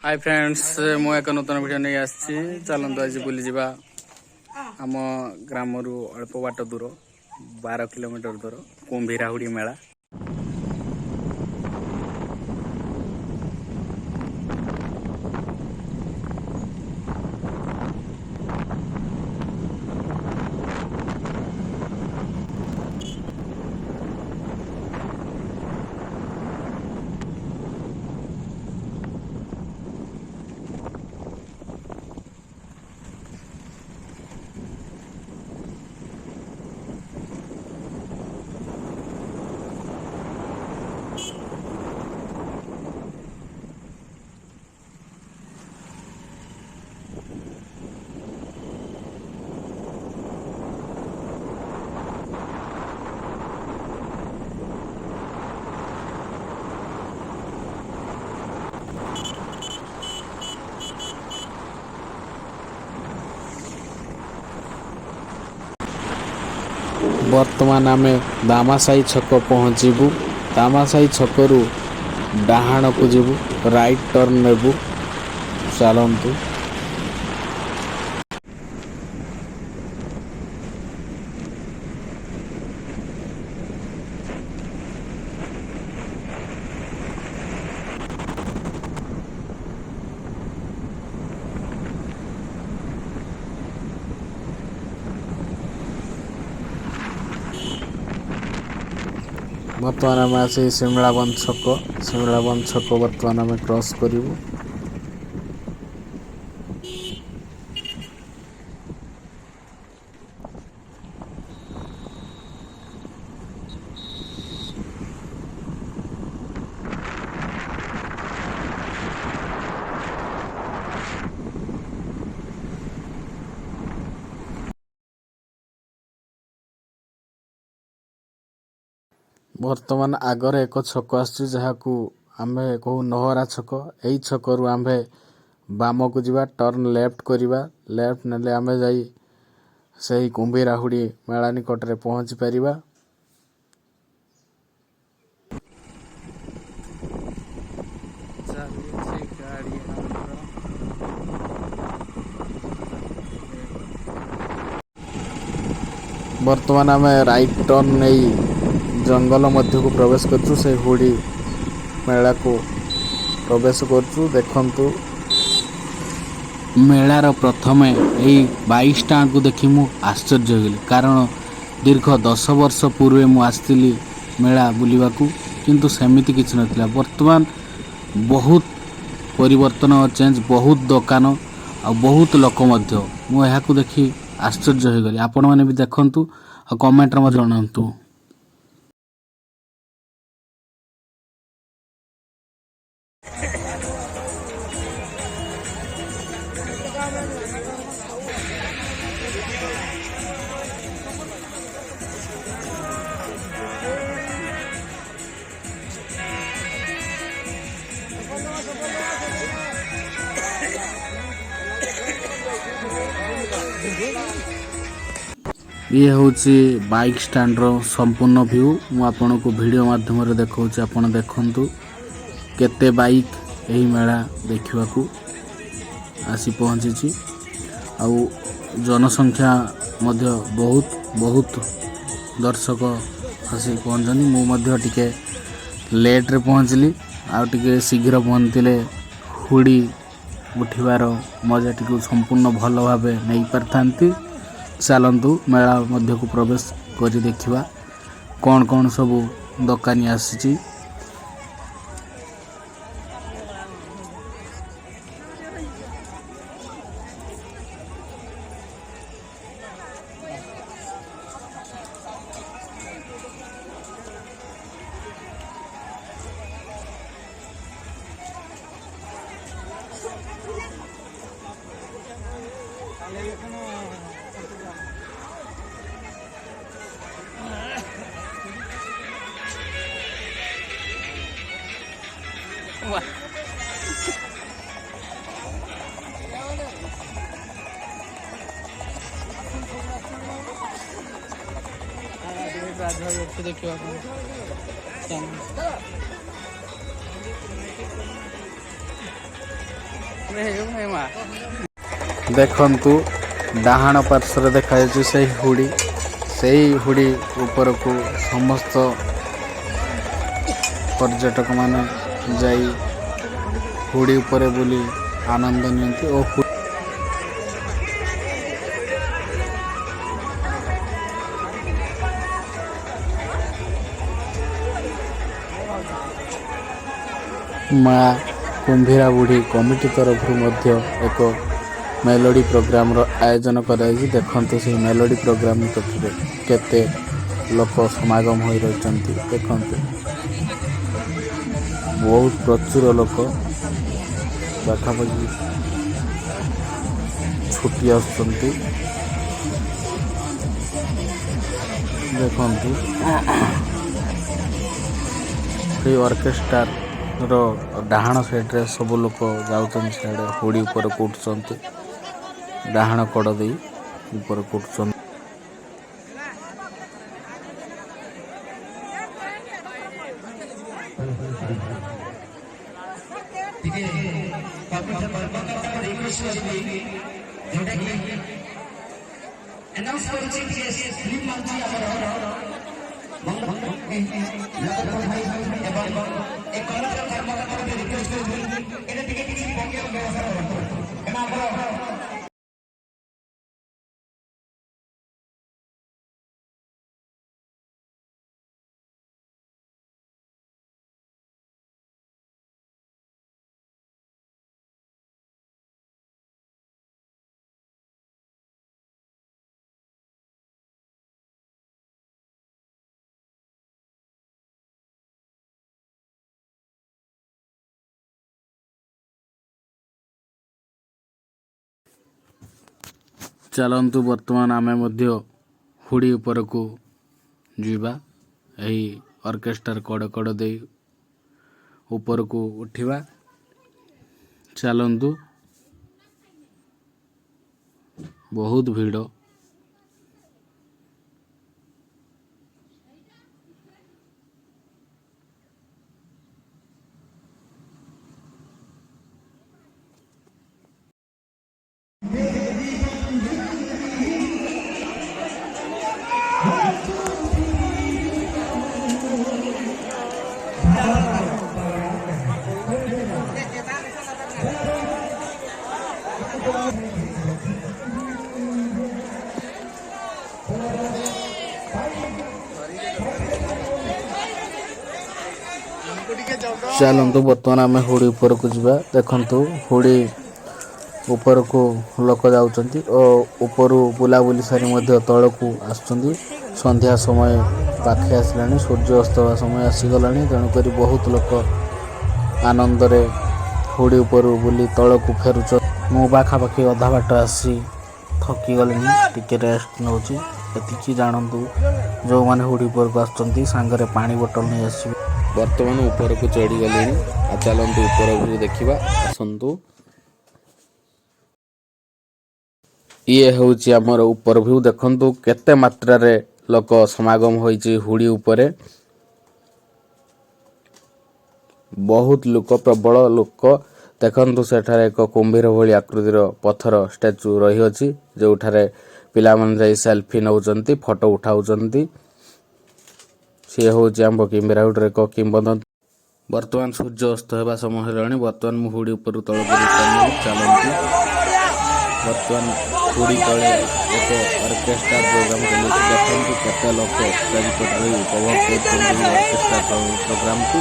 Hi friends मु एक नूतन video नहीं आसी चलते आज बुली जावा आम ग्राम अल्प बाट दूर 12 किलोमीटर दूर कुंभीराहुड़ी मेला। बर्तमान आमे दामासाई छक पहुँचबू। दामासाई छकरू डाहाण को जीवु राइट टर्न नेबू। चलतु बर्तमान आम आसी शिमलाबंद छक बर्तमान आम क्रॉस करूँ। बर्तमान आगरे एक छक आसकू आम्भे कहू नहरा छक। यही छकरू आम्भे बाम को जीवा टर्न लेफ्ट करिवा। लेफ्ट नेले आम्भे जाई सही कुंभीराहुड़ी मेला निकट रे पहुंची परिबा। बर्तमान आम राइट टर्न नहीं जंगल मध्य को प्रवेश करछु। से हुड़ी मेला को प्रवेश करछु। देखंतु मेलार प्रथमे यही 22 स्टैंड को देखि मु आश्चर्य होगली, कारण दीर्घ 10 वर्ष पूर्वे मु आस्तिली मेला बुलिबाकू, किंतु सेमिति किछि नथिला। वर्तमान बहुत परिवर्तन और चेंज, बहुत दुकान और बहुत लोक मध्य मु एहाकू देखि आश्चर्य होगली। आपण माने भी देखंतु और कमेंट रे मते जणांतु। ये होची बाइक स्टैंड रो संपूर्ण व्यू। मु आपन को वीडियो माध्यम रे देखौची, आपन देखंतु केते बाइक एही मेला देखिबाकू आसी पहुंचीची। आउ जनसंख्या मध्य बहुत दर्शक आसी पहुंचनी। मु मध्य टिके लेट रे पहुंचली, आ टिके शीघ्र पहुंचले हुड़ी उठिबार मजा टिके संपूर्ण भल भाबे नै परथांती। चलतु मेला मध्य को प्रवेश करी देखिबा कौन कौन सबू दुकानी आसी। देखिए ଦେଖନ୍ତୁ ଡାହାଣ ପାର୍ଶ୍ୱରେ ଦେଖାଯାଉଛି ସେହି ହୁଡ଼ି ଉପରକୁ ସମସ୍ତ ପର୍ଯ୍ୟଟକମାନେ ଯାଇ ହୁଡ଼ି ଉପରେ ବୁଲି ଆନନ୍ଦ ନିଅନ୍ତି ଓ ମା କୁମ୍ଭୀରା ବୁଢ଼ୀ କମିଟି ତରଫରୁ ମଧ୍ୟ ଏକ ମେଲୋଡ଼ି ପ୍ରୋଗ୍ରାମର ଆୟୋଜନ କରାଯାଇଛି। ଦେଖନ୍ତୁ ସେହି ମେଲୋଡ଼ି ପ୍ରୋଗ୍ରାମ ନିକଟରେ କେତେ ଲୋକ ସମାଗମ ହୋଇ ରହିଛନ୍ତି। ଦେଖନ୍ତୁ ବହୁତ ପ୍ରଚୁର ଲୋକ ପାଖାପାଖି ଛୁଟି ଆସୁଛନ୍ତି। ଦେଖନ୍ତୁ ସେଇ ଅର୍କେଷ୍ଟ୍ରାର ଡାହାଣ ସାଇଡ଼ରେ ସବୁ ଲୋକ ଯାଉଛନ୍ତି। ସିଆଡ଼େ ହୁଡ଼ି ଉପରକୁ ଉଠୁଛନ୍ତି। ଡାହାଣ କଡ଼ ଦେଇ ଉପରକୁ ଉଠୁଛନ୍ତି। ଚାଲନ୍ତୁ ବର୍ତ୍ତମାନ ଆମେ ମଧ୍ୟ ହୁଡ଼ି ଉପରକୁ ଯିବା। ଏହି ଅର୍କେଷ୍ଟ୍ରାର କଡ଼ କଡ଼ ଦେଇ ଉପରକୁ ଉଠିବା। ଚାଲନ୍ତୁ, ବହୁତ ଭିଡ଼। ଚାଲନ୍ତୁ ବର୍ତ୍ତମାନ ଆମେ ହୁଡ଼ି ଉପରକୁ ଯିବା। ଦେଖନ୍ତୁ ହୁଡ଼ି ଉପରକୁ ଲୋକ ଯାଉଛନ୍ତି ଓ ଉପରୁ ବୁଲାବୁଲି ସାରି ମଧ୍ୟ ତଳକୁ ଆସୁଛନ୍ତି। ସନ୍ଧ୍ୟା ସମୟ ପାଖେଇ ଆସିଲାଣି, ସୂର୍ଯ୍ୟ ଅସ୍ତ ହେବା ସମୟ ଆସିଗଲାଣି। ତେଣୁକରି ବହୁତ ଲୋକ ଆନନ୍ଦରେ ହୁଡ଼ି ଉପରୁ ବୁଲି ତଳକୁ ଫେରୁଛନ୍ତି। ମୁଁ ପାଖାପାଖି ଅଧା ବାଟ ଆସି ଥକିଗଲିଣି, ଟିକେ ରେଷ୍ଟ ନେଉଛି। ଏତିକି ଜାଣନ୍ତୁ, ଯେଉଁମାନେ ହୁଡ଼ି ଉପରକୁ ଆସୁଛନ୍ତି ସାଙ୍ଗରେ ପାଣି ବୋଟଲ ନେଇ ଆସିବେ। ବର୍ତ୍ତମାନ ଉପରକୁ ଚଢ଼ିଗଲିଣି। ଚାଲନ୍ତୁ ଉପର ଭ୍ୟୁ ଦେଖିବା। ଆସନ୍ତୁ, ଇଏ ହେଉଛି ଆମର ଉପର ଭ୍ୟୁ। ଦେଖନ୍ତୁ କେତେ ମାତ୍ରାରେ ଲୋକ ସମାଗମ ହୋଇଛି ହୁଡ଼ି ଉପରେ। ବହୁତ ଲୋକ, ପ୍ରବଳ ଲୋକ। ଦେଖନ୍ତୁ ସେଠାରେ ଏକ କୁମ୍ଭୀର ଭଳି ଆକୃତିର ପଥର ଷ୍ଟାଚୁ ରହିଅଛି, ଯେଉଁଠାରେ ପିଲାମାନେ ଯାଇ ସେଲ୍ଫି ନେଉଛନ୍ତି, ଫଟୋ ଉଠାଉଛନ୍ତି। ସିଏ ହେଉଛି ଆମ କୁମ୍ଭୀରାଉଡ଼ିର ଏକ କିମ୍ବଦନ୍ତୀ। ବର୍ତ୍ତମାନ ସୂର୍ଯ୍ୟ ଅସ୍ତ ହେବା ସମୟ ହେଲାଣି। ବର୍ତ୍ତମାନ ମୁଁ ହୁଡ଼ି ଉପରୁ ତଳକୁ ରିଟର୍ଣ୍ଣ। ଚାଲନ୍ତୁ, ବର୍ତ୍ତମାନ ହୁଡ଼ି ତଳେ ଏକ ଅର୍କେଷ୍ଟ୍ରା ପ୍ରୋଗ୍ରାମ ଚାଲିଛି। ଦେଖନ୍ତୁ କେତେ ଲୋକ ଚାରିପଟେ ରହି ଉପଭୋଗ କରୁଛନ୍ତି ଏହି ଅର୍କେଷ୍ଟ୍ରା ପ୍ରୋଗ୍ରାମକୁ।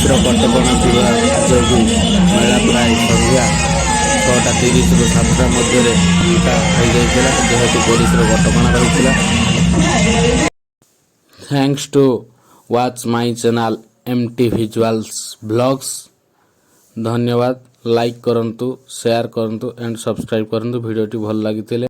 ପୋଲିସର କଟକଣା ଥିବା ଯୋଗୁଁ ମେଳା ପ୍ରାୟ ସନ୍ଧ୍ୟା 6:30ରୁ 7ଟା ମଧ୍ୟରେ ହୋଇଯାଇଥିଲା, ଯେହେତୁ ପୋଲିସର କଟକଣା ରହିଥିଲା। Thanks to watch my channel MT Visuals Vlogs। ଧନ୍ୟବାଦ। ଲାଇକ୍ କରନ୍ତୁ, ସେୟାର କରନ୍ତୁ ଏଣ୍ଡ ସବସ୍କ୍ରାଇବ୍ କରନ୍ତୁ। ଭିଡ଼ିଓଟି ଭଲ ଲାଗିଥିଲେ